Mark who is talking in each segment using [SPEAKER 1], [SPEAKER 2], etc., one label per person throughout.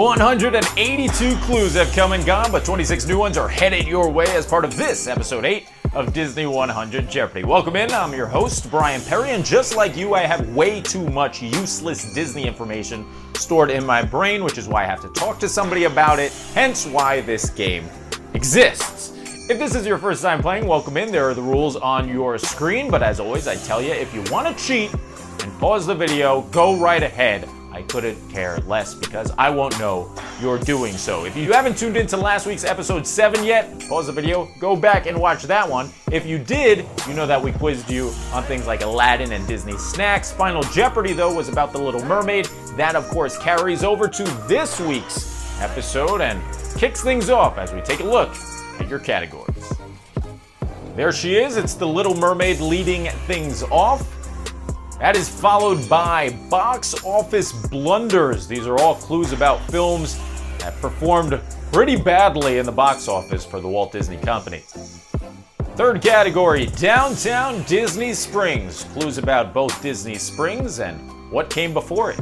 [SPEAKER 1] 182 clues have come and gone, but 26 new ones are headed your way as part of this episode 8 of Disney 100 Jeopardy. Welcome in, I'm your host, Bryan Perri, and just like you, I have way too much useless Disney information stored in my brain, which is why I have to talk to somebody about it, hence why this game exists. If this is your first time playing, welcome in. There are the rules on your screen, but as always, I tell you, if you want to cheat and pause the video, go right ahead. I couldn't care less because I won't know you're doing so. If you haven't tuned into last week's episode 7 yet, pause the video, go back and watch that one. If you did, you know that we quizzed you on things like Aladdin and Disney snacks. Final Jeopardy, though, was about the Little Mermaid. That, of course, carries over to this week's episode and kicks things off as we take a look at your categories. There she is. It's the Little Mermaid leading things off. That is followed by Box Office Blunders. These are all clues about films that performed pretty badly in the box office for the Walt Disney Company. Third category, Downtown Disney Springs. Clues about both Disney Springs and what came before it.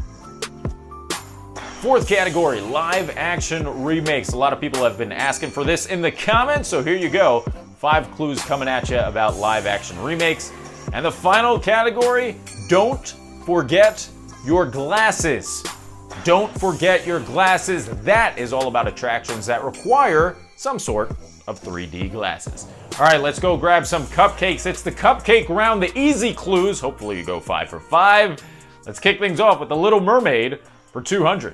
[SPEAKER 1] Fourth category, live action remakes. A lot of people have been asking for this in the comments, so here you go. 5 clues coming at you about live action remakes. And the final category, don't forget your glasses. Don't forget your glasses. That is all about attractions that require some sort of 3D glasses. All right, let's go grab some cupcakes. It's the cupcake round, the easy clues. Hopefully you go 5 for 5. Let's kick things off with the Little Mermaid for 200.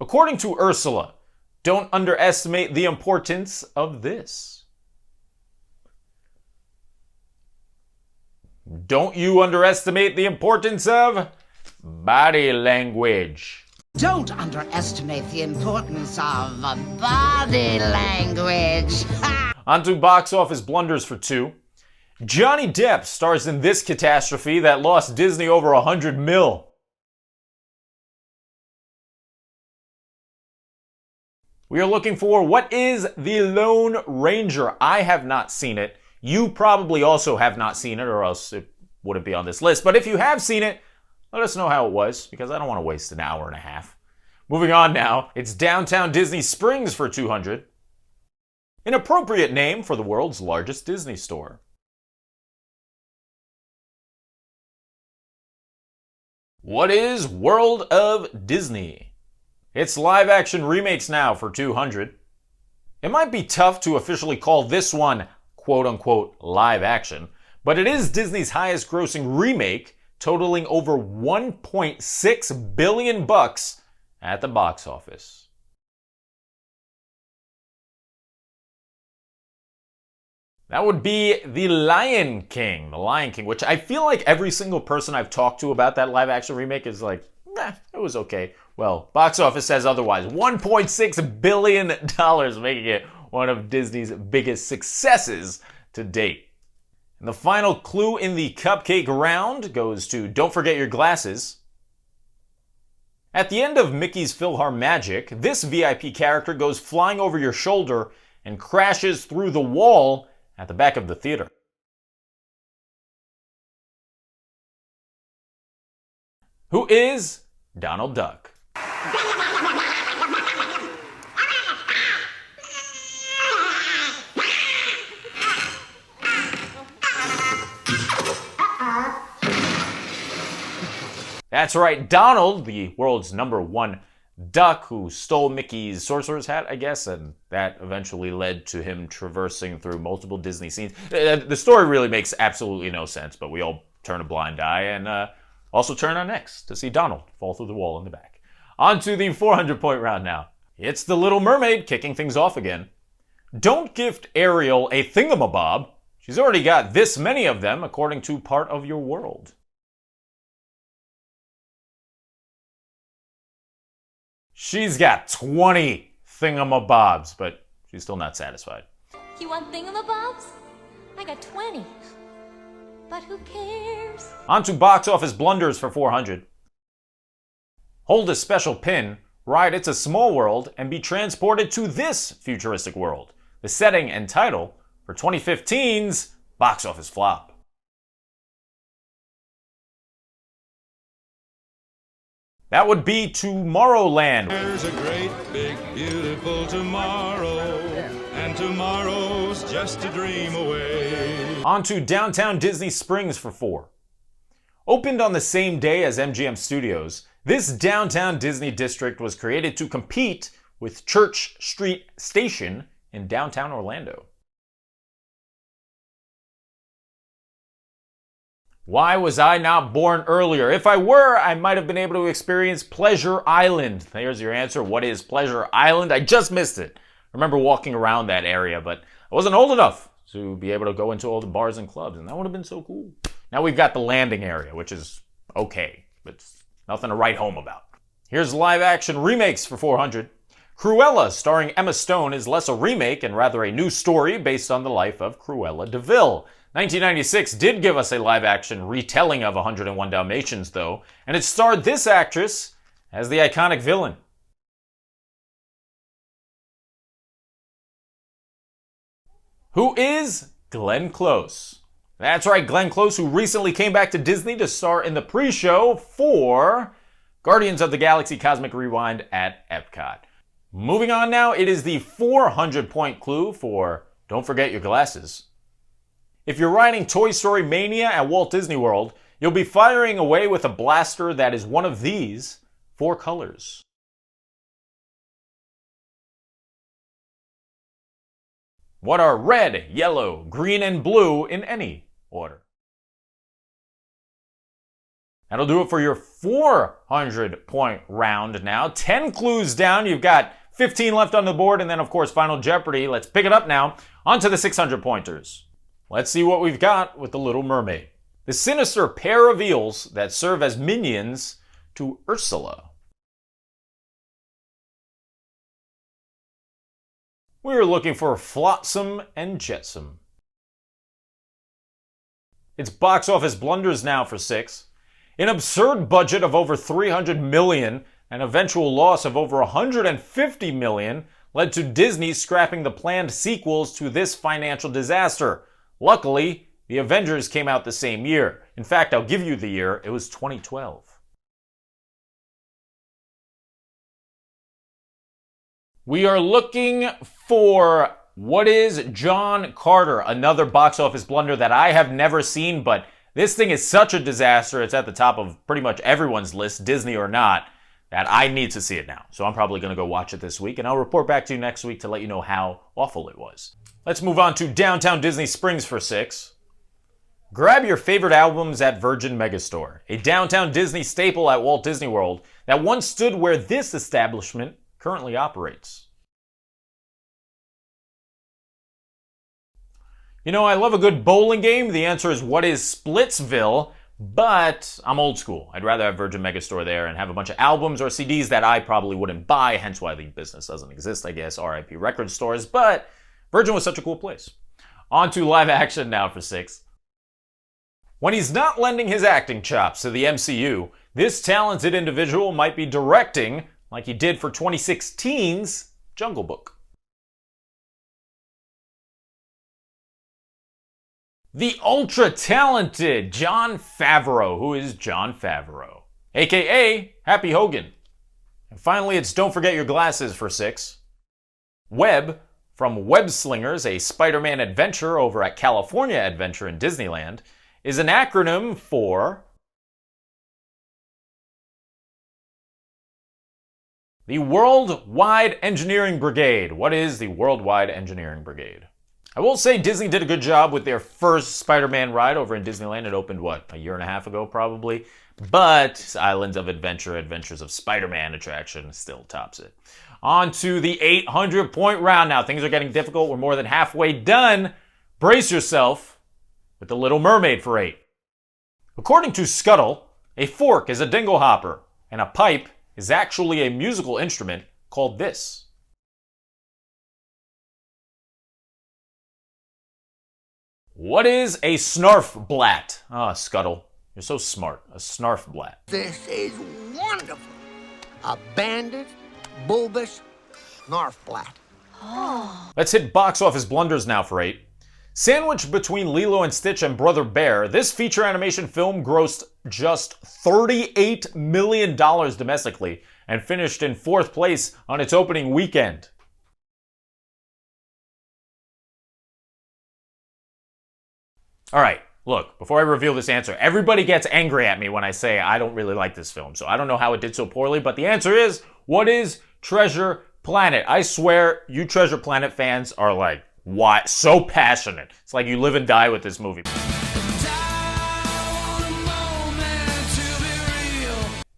[SPEAKER 1] According to Ursula, don't underestimate the importance of this. Don't you underestimate the importance of body language.
[SPEAKER 2] Don't underestimate the importance of body language.
[SPEAKER 1] On to Box Office Blunders for 2. Johnny Depp stars in this catastrophe that lost Disney over $100 million. We are looking for what is The Lone Ranger. I have not seen it. You probably also have not seen it, or else it wouldn't be on this list. But if you have seen it, let us know how it was, because I don't want to waste an hour and a half. Moving on now, it's Downtown Disney Springs for 200. An appropriate name for the world's largest Disney store. What is World of Disney? It's live action remakes now for 200. It might be tough to officially call this one quote-unquote live action, but it is Disney's highest grossing remake, totaling over $1.6 billion at the box office. That would be The Lion King. The Lion King, which I feel like every single person I've talked to about that live action remake is like, it was okay. Well, box office says otherwise. $1.6 billion, making it one of Disney's biggest successes to date. And the final clue in the cupcake round goes to don't forget your glasses. At the end of Mickey's PhilharMagic, this VIP character goes flying over your shoulder and crashes through the wall at the back of the theater. Who is Donald Duck? That's right, Donald, the world's #1 duck who stole Mickey's sorcerer's hat, I guess, and that eventually led to him traversing through multiple Disney scenes. The story really makes absolutely no sense, but we all turn a blind eye and also turn our necks to see Donald fall through the wall in the back. On to the 400-point round now. It's the Little Mermaid kicking things off again. Don't gift Ariel a thingamabob. She's already got this many of them, according to Part of Your World. She's got 20 thingamabobs, but she's still not satisfied.
[SPEAKER 3] You want thingamabobs? I got 20. But who cares?
[SPEAKER 1] On to Box Office Blunders for 400. Hold a special pin, ride It's a Small World, and be transported to this futuristic world. The setting and title for 2015's box office flop. That would be Tomorrowland.
[SPEAKER 4] There's a great, big, beautiful tomorrow, and tomorrow's just a dream away.
[SPEAKER 1] On to Downtown Disney Springs for 4. Opened on the same day as MGM Studios, this downtown Disney district was created to compete with Church Street Station in downtown Orlando. Why was I not born earlier? If I were, I might have been able to experience Pleasure Island. There's your answer. What is Pleasure Island? I just missed it. I remember walking around that area, but I wasn't old enough to be able to go into all the bars and clubs, and that would have been so cool. Now we've got the landing area, which is okay, but nothing to write home about. Here's live action remakes for 400. Cruella, starring Emma Stone, is less a remake and rather a new story based on the life of Cruella de Vil. 1996 did give us a live-action retelling of 101 Dalmatians, though, and it starred this actress as the iconic villain. Who is Glenn Close? That's right, Glenn Close, who recently came back to Disney to star in the pre-show for Guardians of the Galaxy Cosmic Rewind at Epcot. Moving on now, it is the 400-point clue for Don't Forget Your Glasses. If you're riding Toy Story Mania at Walt Disney World, you'll be firing away with a blaster that is one of these 4 colors. What are red, yellow, green, and blue in any order? That'll do it for your 400-point round now. 10 clues down. You've got 15 left on the board, and then, of course, Final Jeopardy. Let's pick it up now. On to the 600-pointers. Let's see what we've got with the Little Mermaid. The sinister pair of eels that serve as minions to Ursula. We were looking for Flotsam and Jetsam. It's Box Office Blunders now for 6. An absurd budget of over $300 million, an eventual loss of over $150 million, led to Disney scrapping the planned sequels to this financial disaster. Luckily, the Avengers came out the same year. In fact, I'll give you the year. It was 2012. We are looking for What is John Carter? Another box office blunder that I have never seen, but this thing is such a disaster. It's at the top of pretty much everyone's list, Disney or not, that I need to see it now. So I'm probably going to go watch it this week, and I'll report back to you next week to let you know how awful it was. Let's move on to Downtown Disney Springs for 6. Grab your favorite albums at Virgin Megastore, a downtown Disney staple at Walt Disney World that once stood where this establishment currently operates. You know, I love a good bowling game. The answer is what is Splitsville, but I'm old school. I'd rather have Virgin Megastore there and have a bunch of albums or CDs that I probably wouldn't buy, hence why the business doesn't exist, I guess, RIP record stores, but Virgin was such a cool place. On to live action now for 6. When he's not lending his acting chops to the MCU, this talented individual might be directing like he did for 2016's Jungle Book. The ultra-talented Jon Favreau. Who is Jon Favreau? AKA Happy Hogan. And finally, it's Don't Forget Your Glasses for 6. Web, from Web Slingers, a Spider-Man adventure over at California Adventure in Disneyland, is an acronym for the Worldwide Engineering Brigade. What is the Worldwide Engineering Brigade? I will say Disney did a good job with their first Spider-Man ride over in Disneyland. It opened, a year and a half ago probably? But Islands of Adventure, Adventures of Spider-Man attraction still tops it. On to the 800-point round now. Things are getting difficult. We're more than halfway done. Brace yourself with the Little Mermaid for 8. According to Scuttle, a fork is a dingle hopper, and a pipe is actually a musical instrument called this. What is a snarfblat? Ah, Scuttle, you're so smart. A snarfblat.
[SPEAKER 5] This is wonderful. A banded, bulbous snarfblat.
[SPEAKER 1] Let's hit Box Office Blunders now for 8. Sandwiched between Lilo and Stitch and Brother Bear, this feature animation film grossed just $38 million domestically and finished in 4th place on its opening weekend. All right, look, before I reveal this answer, everybody gets angry at me when I say I don't really like this film, so I don't know how it did so poorly, but the answer is, what is Treasure Planet? I swear, you Treasure Planet fans are like, what? So passionate. It's like you live and die with this movie.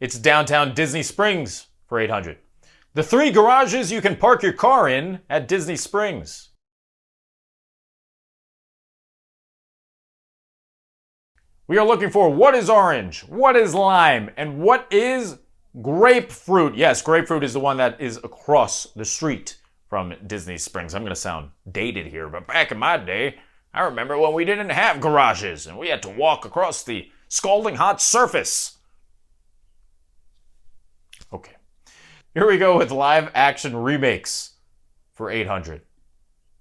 [SPEAKER 1] It's downtown Disney Springs for 800. The 3 garages you can park your car in at Disney Springs. We are looking for what is orange, what is lime, and what is grapefruit. Yes, grapefruit is the one that is across the street from Disney Springs. I'm going to sound dated here, but back in my day, I remember when we didn't have garages and we had to walk across the scalding hot surface. Okay, here we go with live action remakes for 800.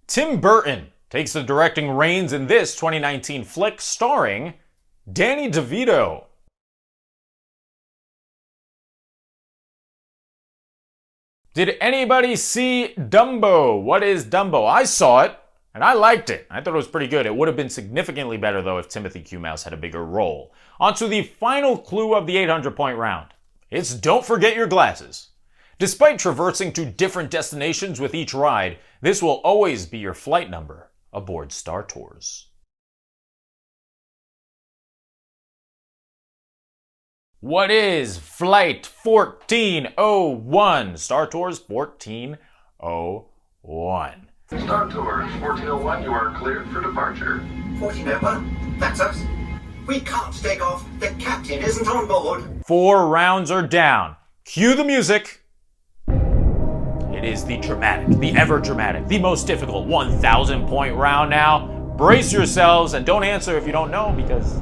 [SPEAKER 1] Tim Burton takes the directing reins in this 2019 flick starring Danny DeVito. Did anybody see Dumbo? What is Dumbo? I saw it, and I liked it. I thought it was pretty good. It would have been significantly better, though, if Timothy Q. Mouse had a bigger role. On to the final clue of the 800-point round. It's don't forget your glasses. Despite traversing to different destinations with each ride, this will always be your flight number aboard Star Tours. What is Flight 1401? Star Tours 1401.
[SPEAKER 6] Star Tours 1401, you are cleared for departure.
[SPEAKER 7] 1401? That's us. We can't take off. The captain isn't on board.
[SPEAKER 1] 4 rounds are down. Cue the music. It is the dramatic, the ever dramatic, the most difficult 1,000-point round now. Brace yourselves and don't answer if you don't know, because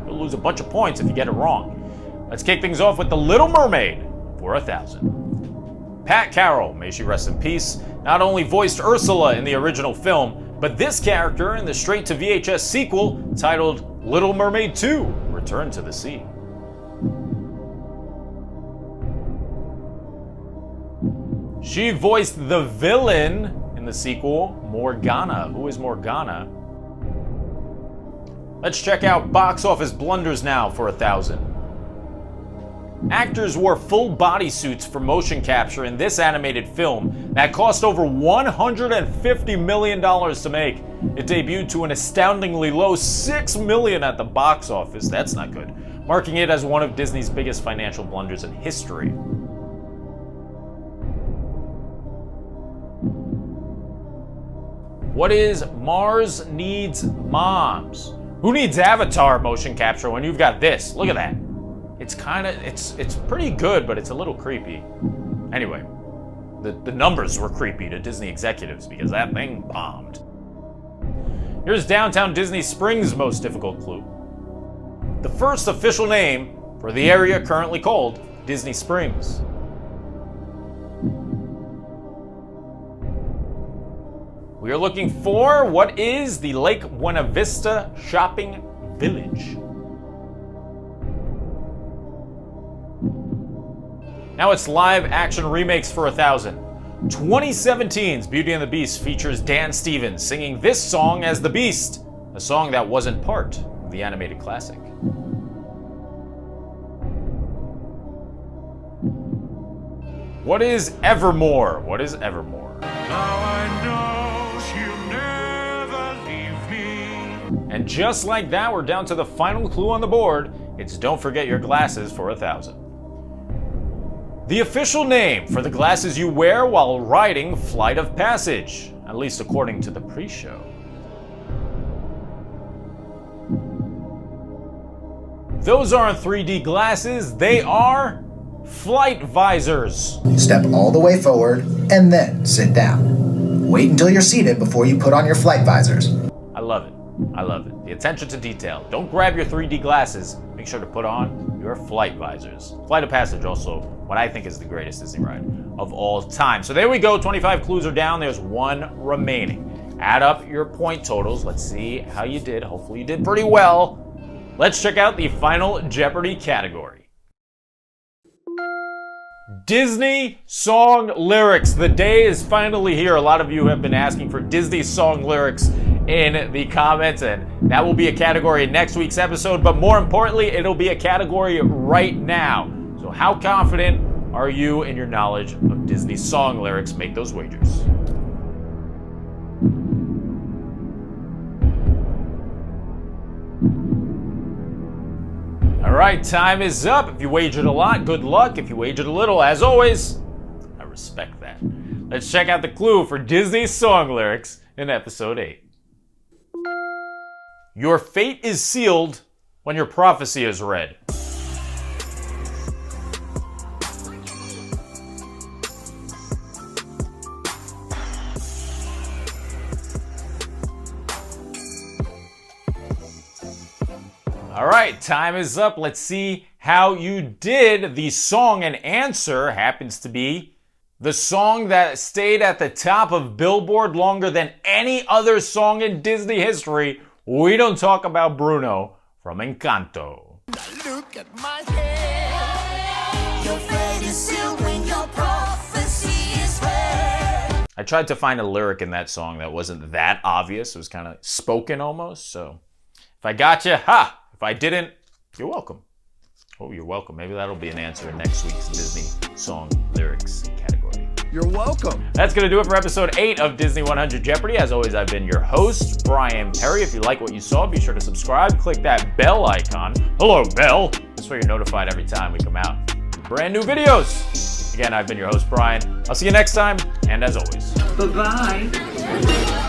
[SPEAKER 1] you'll lose a bunch of points if you get it wrong. Let's kick things off with the Little Mermaid for 1,000. Pat Carroll, may she rest in peace, not only voiced Ursula in the original film, but this character in the straight-to-VHS sequel titled Little Mermaid 2, Return to the Sea. She voiced the villain in the sequel, Morgana. Who is Morgana? Let's check out Box Office Blunders now for 1,000. Actors wore full bodysuits for motion capture in this animated film that cost over $150 million to make. It debuted to an astoundingly low $6 million at the box office. That's not good, marking it as one of Disney's biggest financial blunders in history. What is Mars Needs Moms? Who needs Avatar motion capture when you've got this? Look at that. It's pretty good, but it's a little creepy. Anyway, the numbers were creepy to Disney executives because that thing bombed. Here's downtown Disney Springs' most difficult clue. The first official name for the area currently called Disney Springs. We are looking for what is the Lake Buena Vista Shopping Village. Now it's live action remakes for 1,000. 2017's Beauty and the Beast features Dan Stevens singing this song as the Beast, a song that wasn't part of the animated classic. What is Evermore? What is Evermore?
[SPEAKER 4] Now I know she'll never leave me.
[SPEAKER 1] And just like that, we're down to the final clue on the board. It's don't forget your glasses for 1,000. The official name for the glasses you wear while riding Flight of Passage, at least according to the pre-show. Those aren't 3D glasses, they are flight visors.
[SPEAKER 8] Step all the way forward and then sit down. Wait until you're seated before you put on your flight visors.
[SPEAKER 1] I love it. I love it. The attention to detail. Don't grab your 3D glasses. Make sure to put on your flight visors. Flight of Passage also what I think is the greatest Disney ride of all time. So there we go. 25 clues are down. There's 1 remaining. Add up your point totals. Let's see how you did. Hopefully you did pretty well. Let's check out the Final Jeopardy category. Disney song lyrics. The day is finally here. A lot of you have been asking for Disney song lyrics in the comments, and that will be a category in next week's episode, but more importantly, it'll be a category right now. So how confident are you in your knowledge of Disney song lyrics? Make those wagers. All right, time is up. If you wagered a lot, good luck. If you wagered a little, as always, I respect that. Let's check out the clue for Disney song lyrics in episode 8. Your fate is sealed when your prophecy is read. All right, time is up. Let's see how you did. The song and answer happens to be the song that stayed at the top of Billboard longer than any other song in Disney history. We don't talk about Bruno from Encanto.
[SPEAKER 5] Look at my head. Your fate is sealed when your prophecy is read.
[SPEAKER 1] I tried to find a lyric in that song that wasn't that obvious. It was kind of spoken almost. So if I got you, ha! If I didn't, you're welcome. Oh, you're welcome. Maybe that'll be an answer in next week's Disney song lyrics category.
[SPEAKER 5] You're welcome.
[SPEAKER 1] That's going to do it for episode 8 of Disney 100 Jeopardy. As always, I've been your host, Bryan Perri. If you like what you saw, be sure to subscribe. Click that bell icon. Hello, bell. This way you're notified every time we come out with brand new videos. Again, I've been your host, Bryan. I'll see you next time, and as always,
[SPEAKER 2] Bye-bye.